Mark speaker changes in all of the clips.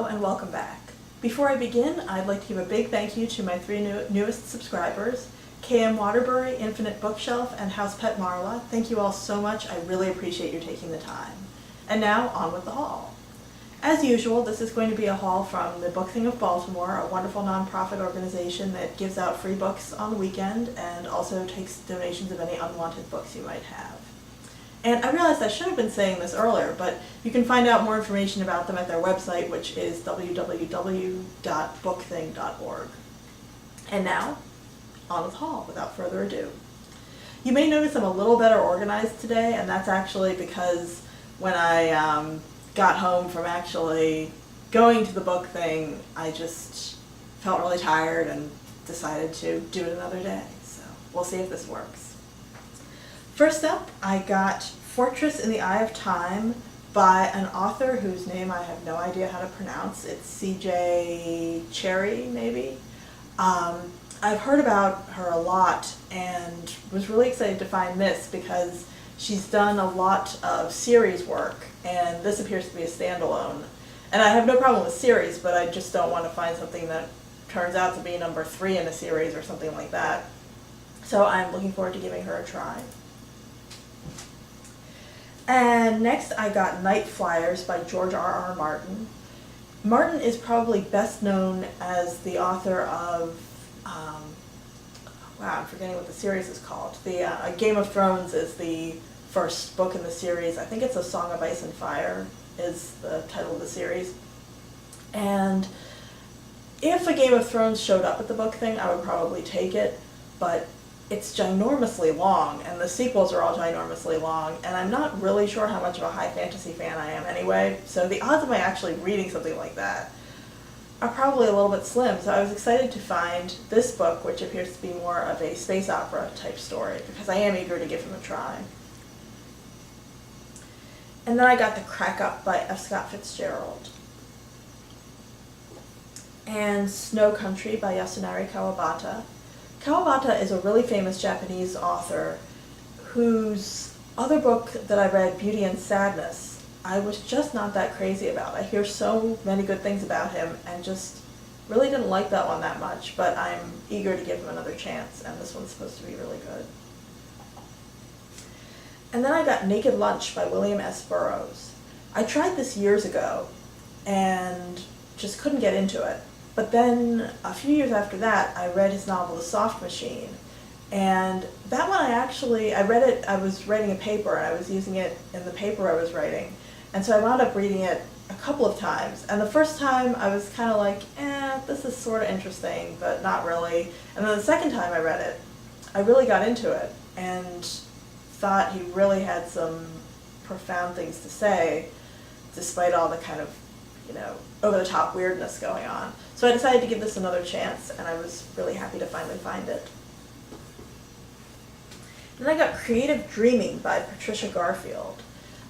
Speaker 1: Hello and welcome back. Before I begin, I'd like to give a big thank you to my three newest subscribers, KM Waterbury, Infinite Bookshelf, and House Pet Marla. Thank you all so much. I really appreciate you taking the time. And now, on with the haul. As usual, this is going to be a haul from the Book Thing of Baltimore, a wonderful nonprofit organization that gives out free books on the weekend and also takes donations of any unwanted books you might have. And I realized I should have been saying this earlier, but you can find out more information about them at their website, which is www.bookthing.org. And now, on with the haul, without further ado. You may notice I'm a little better organized today, and that's actually because when I got home from actually going to the book thing, I just felt really tired and decided to do it another day. So we'll see if this works. First up, I got Fortress in the Eye of Time by an author whose name I have no idea how to pronounce. It's C.J. Cherryh, maybe. I've heard about her a lot and was really excited to find this because she's done a lot of series work, and this appears to be a standalone. And I have no problem with series, but I just don't want to find something that turns out to be number 3 in a series or something like that. So I'm looking forward to giving her a try. And next I got Night Flyers by George R.R. Martin. Martin is probably best known as the author of, I'm forgetting what the series is called. The Game of Thrones is the first book in the series. I think it's A Song of Ice and Fire is the title of the series. And if a Game of Thrones showed up at the book thing, I would probably take it, but it's ginormously long, and the sequels are all ginormously long, and I'm not really sure how much of a high fantasy fan I am anyway, so the odds of my actually reading something like that are probably a little bit slim. So I was excited to find this book, which appears to be more of a space opera type story, because I am eager to give him a try. And then I got The Crack Up by F. Scott Fitzgerald. And Snow Country by Yasunari Kawabata. Kawabata is a really famous Japanese author whose other book that I read, Beauty and Sadness, I was just not that crazy about. I hear so many good things about him and just really didn't like that one that much, but I'm eager to give him another chance, and this one's supposed to be really good. And then I got Naked Lunch by William S. Burroughs. I tried this years ago and just couldn't get into it. But then, a few years after that, I read his novel, The Soft Machine. And that one I read it, I was writing a paper, and I was using it in the paper I was writing. And so I wound up reading it a couple of times. And the first time, I was kind of like, this is sort of interesting, but not really. And then the second time I read it, I really got into it, and thought he really had some profound things to say, despite all the kind of, over-the-top weirdness going on. So I decided to give this another chance, and I was really happy to finally find it. Then I got Creative Dreaming by Patricia Garfield.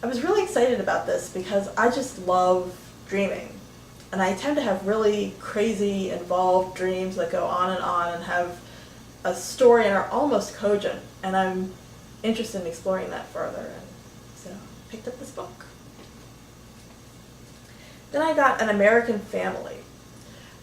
Speaker 1: I was really excited about this because I just love dreaming. And I tend to have really crazy, involved dreams that go on and have a story and are almost cogent. And I'm interested in exploring that further, and so I picked up this book. Then I got An American Family.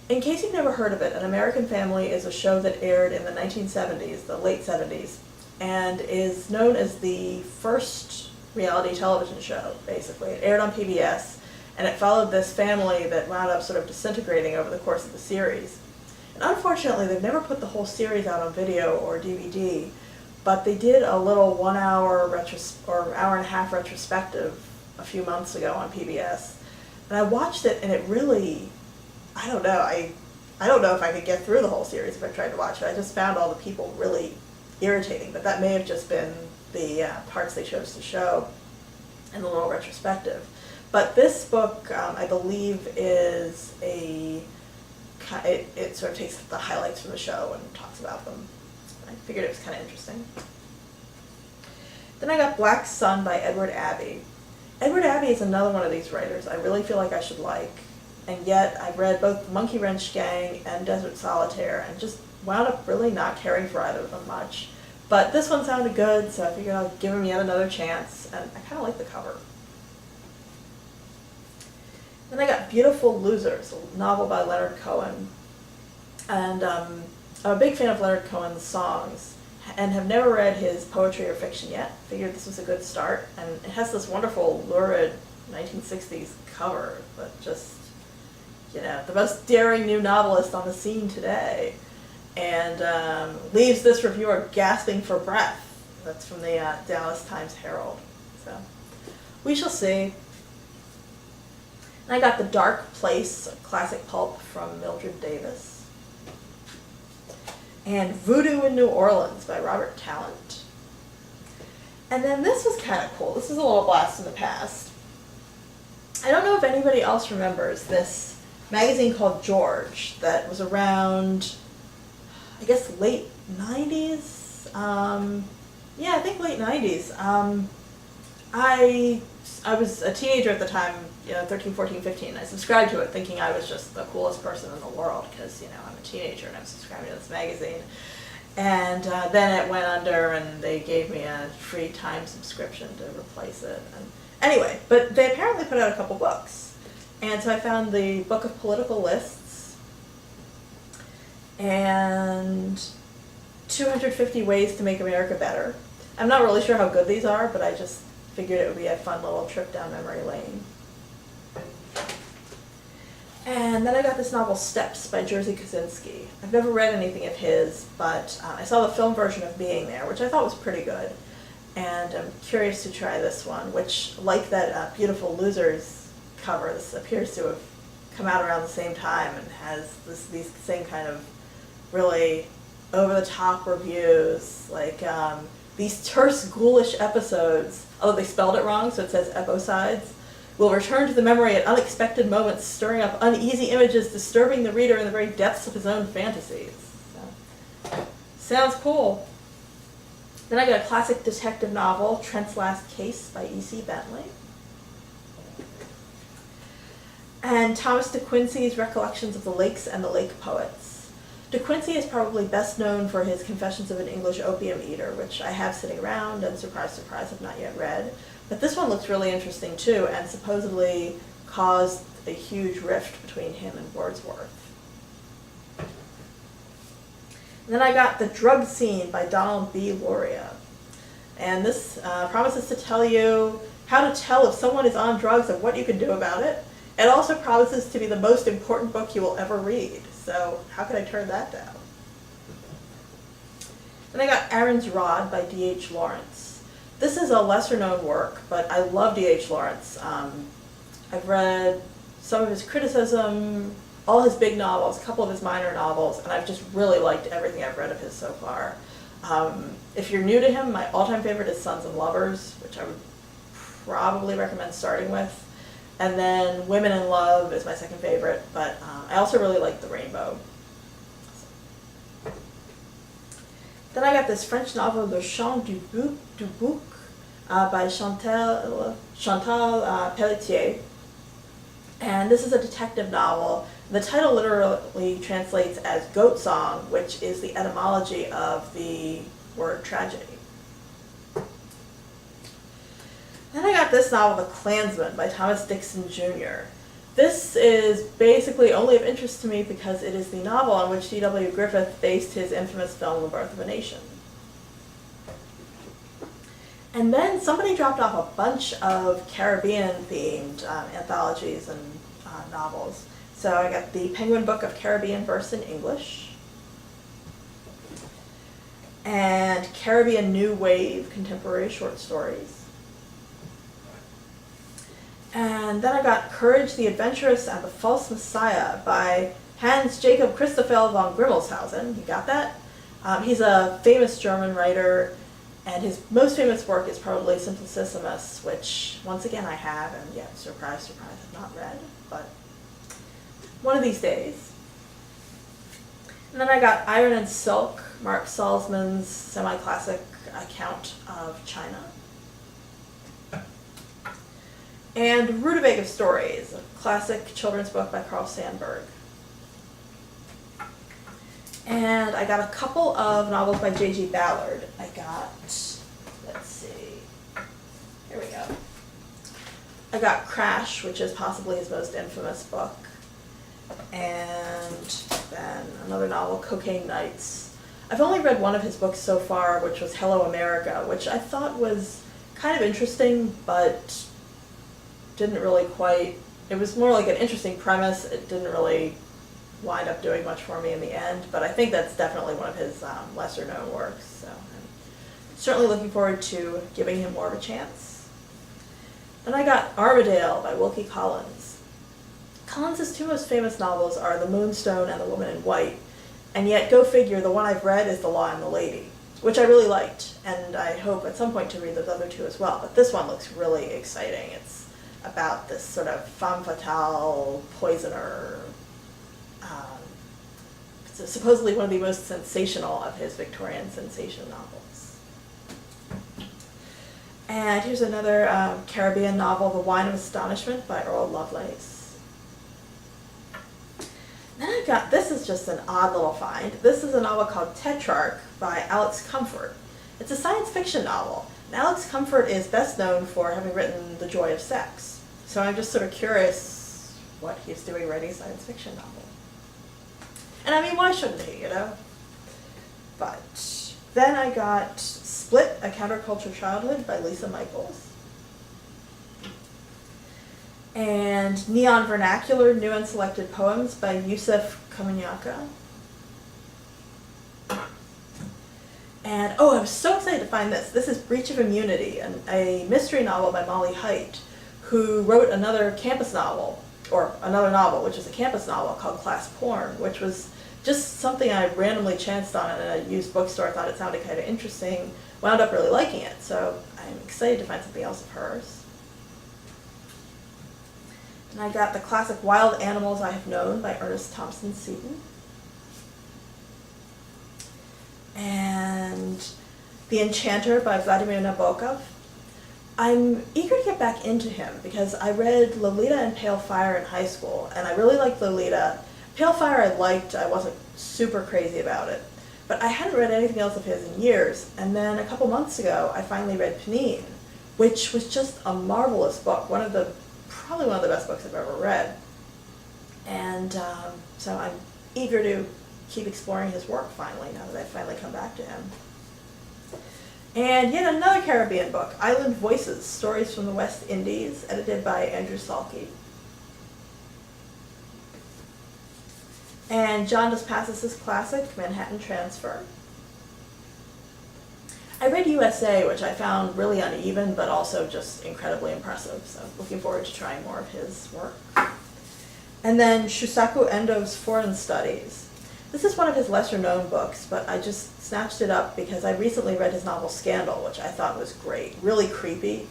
Speaker 1: In case you've never heard of it, An American Family is a show that aired in the 1970s, the late 70s, and is known as the first reality television show, basically. It aired on PBS, and it followed this family that wound up sort of disintegrating over the course of the series. And unfortunately, they've never put the whole series out on video or DVD, but they did a little 1 hour or hour and a half retrospective a few months ago on PBS. And I watched it, and it really, I don't know if I could get through the whole series if I tried to watch it. I just found all the people really irritating, but that may have just been the parts they chose to show in the little retrospective. But this book, I believe, is it sort of takes the highlights from the show and talks about them. I figured it was kind of interesting. Then I got Black Sun by Edward Abbey. Edward Abbey is another one of these writers I really feel like I should like, and yet I've read both Monkey Wrench Gang and Desert Solitaire and just wound up really not caring for either of them much. But this one sounded good, so I figured I'll give him yet another chance, and I kind of like the cover. Then I got got Beautiful Losers, a novel by Leonard Cohen. And I'm a big fan of Leonard Cohen's songs and have never read his poetry or fiction yet. Figured this was a good start. And it has this wonderful, lurid 1960s cover, but just, the most daring new novelist on the scene today. And leaves this reviewer gasping for breath. That's from the Dallas Times Herald. So we shall see. And I got The Dark Place, a classic pulp from Mildred Davis. And Voodoo in New Orleans by Robert Tallant. And then this was kind of cool. This is a little blast from the past. I don't know if anybody else remembers this magazine called George that was around, I guess, late 90s? I think late 90s. I was a teenager at the time, 13, 14, 15. I subscribed to it thinking I was just the coolest person in the world because, I'm a teenager and I'm subscribing to this magazine. And then it went under and they gave me a free time subscription to replace it. And anyway, but they apparently put out a couple books. And so I found the Book of Political Lists and 250 Ways to Make America Better. I'm not really sure how good these are, but I just figured it would be a fun little trip down memory lane. And then I got this novel Steps by Jerzy Kosinski. I've never read anything of his, but I saw the film version of Being There, which I thought was pretty good. And I'm curious to try this one, which, like that Beautiful Losers cover, this appears to have come out around the same time and has these same kind of really over-the-top reviews, like these terse, ghoulish episodes, although they spelled it wrong, so it says eposides, will return to the memory at unexpected moments, stirring up uneasy images, disturbing the reader in the very depths of his own fantasies. So, sounds cool. Then I got a classic detective novel, Trent's Last Case by E.C. Bentley. And Thomas de Quincey's Recollections of the Lakes and the Lake Poets. De Quincey is probably best known for his Confessions of an English Opium Eater, which I have sitting around and, surprise, surprise, have not yet read. But this one looks really interesting too, and supposedly caused a huge rift between him and Wordsworth. And then I got The Drug Scene by Donald B. Loria. And this promises to tell you how to tell if someone is on drugs and what you can do about it. It also promises to be the most important book you will ever read. So how could I turn that down? Then I got Aaron's Rod by D.H. Lawrence. This is a lesser-known work, but I love D.H. Lawrence. I've read some of his criticism, all his big novels, a couple of his minor novels, and I've just really liked everything I've read of his so far. If you're new to him, my all-time favorite is Sons and Lovers, which I would probably recommend starting with. And then Women in Love is my second favorite, but I also really like The Rainbow. Then I got this French novel, Le Chant du Bouc, by Chantal Pelletier. And this is a detective novel. The title literally translates as Goat Song, which is the etymology of the word tragedy. Then I got this novel, The Klansman by Thomas Dixon Jr. This is basically only of interest to me because it is the novel on which D.W. Griffith based his infamous film, The Birth of a Nation. And then somebody dropped off a bunch of Caribbean-themed anthologies and novels. So I got the Penguin Book of Caribbean Verse in English, and Caribbean New Wave Contemporary Short Stories. And then I got Courage the Adventurous and the False Messiah by Hans Jacob Christoffel von Grimmelshausen. You got that? He's a famous German writer, and his most famous work is probably Simplicissimus, which, once again, I have, and yet, surprise, surprise, have not read, but one of these days. And then I got Iron and Silk, Mark Salzman's semi-classic account of China. And Rutabaga Stories, a classic children's book by Carl Sandburg. And I got a couple of novels by J.G. Ballard. I got, let's see, here we go. I got Crash, which is possibly his most infamous book. And then another novel, Cocaine Nights. I've only read one of his books so far, which was Hello America, which I thought was kind of interesting, but didn't really quite, it was more like an interesting premise. It didn't really wind up doing much for me in the end, but I think that's definitely one of his lesser known works. So I'm certainly looking forward to giving him more of a chance. Then I got Armadale by Wilkie Collins. Collins' two most famous novels are The Moonstone and The Woman in White, and yet, go figure, the one I've read is The Law and the Lady, which I really liked, and I hope at some point to read those other two as well. But this one looks really exciting. It's about this sort of femme fatale poisoner, supposedly one of the most sensational of his Victorian sensation novels. And here's another Caribbean novel, The Wine of Astonishment by Earl Lovelace. Then I got, this is just an odd little find. This is a novel called Tetrarch by Alex Comfort. It's a science fiction novel. And Alex Comfort is best known for having written The Joy of Sex. So I'm just sort of curious what he's doing writing a science fiction novel. And I mean, why shouldn't he, you know? But then I got Split, A Counterculture Childhood by Lisa Michaels. And Neon Vernacular, New and Selected Poems by Yusef Komunyakaa. And, oh, I was so excited to find this. This is Breach of Immunity, a mystery novel by Molly Height, who wrote another campus novel, or another novel, which is a campus novel called Class Porn, which was just something I randomly chanced on in a used bookstore. I thought it sounded kind of interesting, wound up really liking it, so I'm excited to find something else of hers. And I got the classic Wild Animals I Have Known by Ernest Thompson Seton. And The Enchanter by Vladimir Nabokov. I'm eager to get back into him because I read Lolita and Pale Fire in high school, and I really liked Lolita. Pale Fire I liked, I wasn't super crazy about it, but I hadn't read anything else of his in years, and then a couple months ago I finally read Panine, which was just a marvelous book, probably one of the best books I've ever read. And so I'm eager to keep exploring his work finally, now that I've finally come back to him. And yet another Caribbean book, Island Voices, Stories from the West Indies, edited by Andrew Salke. And John Dos Passos' classic, Manhattan Transfer. I read USA, which I found really uneven, but also just incredibly impressive, so looking forward to trying more of his work. And then Shusaku Endo's Foreign Studies. This is one of his lesser-known books, but I just snatched it up because I recently read his novel Scandal, which I thought was great. Really creepy,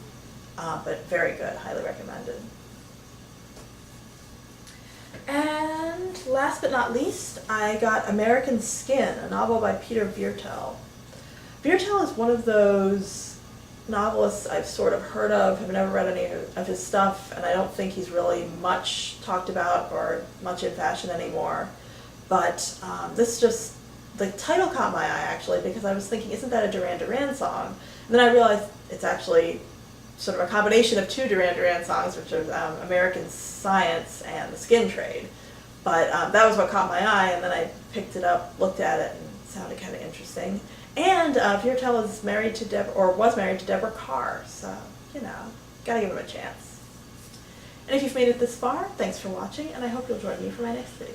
Speaker 1: but very good. Highly recommended. And last but not least, I got American Skin, a novel by Peter Viertel. Viertel is one of those novelists I've sort of heard of, have never read any of his stuff, and I don't think he's really much talked about or much in fashion anymore. But the title caught my eye actually, because I was thinking, isn't that a Duran Duran song? And then I realized it's actually sort of a combination of two Duran Duran songs, which are American Science and The Skin Trade. But that was what caught my eye, and then I picked it up, looked at it, and it sounded kind of interesting. And Viertel is married to was married to Deborah Carr, so, you know, gotta give him a chance. And if you've made it this far, thanks for watching, and I hope you'll join me for my next video.